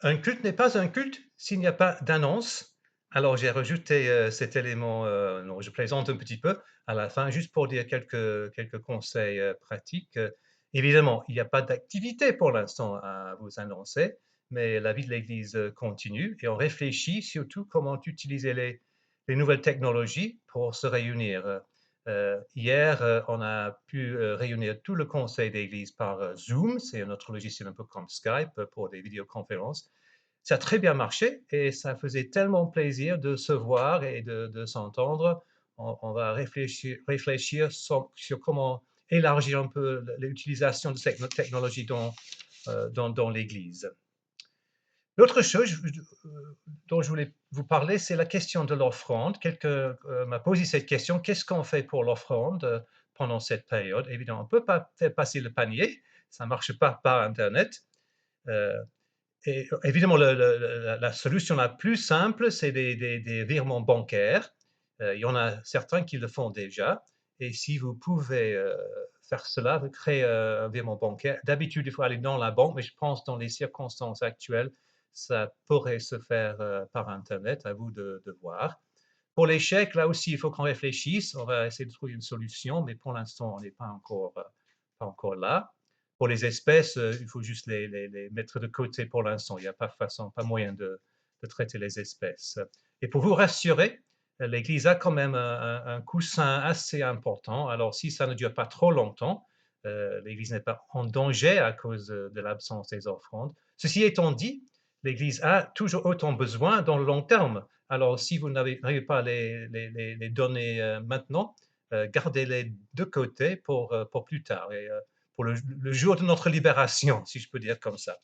Un culte n'est pas un culte s'il n'y a pas d'annonce. Alors j'ai rajouté, cet élément, non, je plaisante un petit peu, à la fin, juste pour dire quelques conseils, pratiques. Évidemment, il n'y a pas d'activité pour l'instant à vous annoncer, mais la vie de l'Église, continue et on réfléchit surtout comment utiliser les nouvelles technologies pour se réunir. Hier, on a pu, réunir tout le conseil d'Église par, Zoom, c'est un autre logiciel un peu comme Skype, pour des vidéoconférences. Ça a très bien marché et ça faisait tellement plaisir de se voir et de s'entendre. On va réfléchir sur comment élargir un peu l'utilisation de cette technologie dans l'Église. L'autre chose dont je voulais vous parler, c'est la question de l'offrande. Quelqu'un m'a posé cette question, qu'est-ce qu'on fait pour l'offrande pendant cette période? Évidemment, on ne peut pas faire passer le panier, ça ne marche pas par Internet. Euh, et évidemment, la solution la plus simple, c'est des virements bancaires. Il y en a certains qui le font déjà. Et si vous pouvez faire cela, vous créez un virement bancaire. D'habitude, il faut aller dans la banque, mais je pense dans les circonstances actuelles, ça pourrait se faire par Internet, à vous de voir. Pour les chèques, là aussi, il faut qu'on réfléchisse. On va essayer de trouver une solution, mais pour l'instant, on n'est pas encore là. Pour les espèces, il faut juste les mettre de côté pour l'instant. Il n'y a pas façon, pas moyen de traiter les espèces. Et pour vous rassurer, l'Église a quand même un coussin assez important. Alors, si ça ne dure pas trop longtemps, l'Église n'est pas en danger à cause de l'absence des offrandes. Ceci étant dit, l'Église a toujours autant besoin dans le long terme. Alors, si vous n'arrivez pas à les donner maintenant, gardez-les de côté pour plus tard et pour le jour de notre libération, si je peux dire comme ça.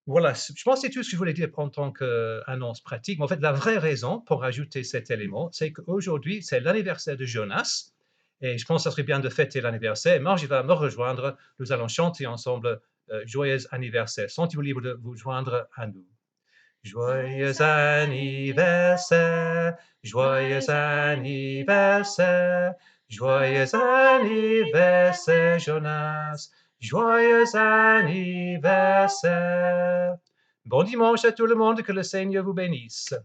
Voilà, je pense que c'est tout ce que je voulais dire en tant qu'annonce pratique. Mais en fait, la vraie raison pour ajouter cet élément, c'est qu'aujourd'hui, c'est l'anniversaire de Jonas. Et je pense que ça serait bien de fêter l'anniversaire. Marge va me rejoindre. Nous allons chanter ensemble Joyeux anniversaire. Sentez-vous libre de vous joindre à nous. Joyeux anniversaire, joyeux anniversaire, joyeux anniversaire, Jonas, joyeux anniversaire. Bon dimanche à tout le monde, que le Seigneur vous bénisse.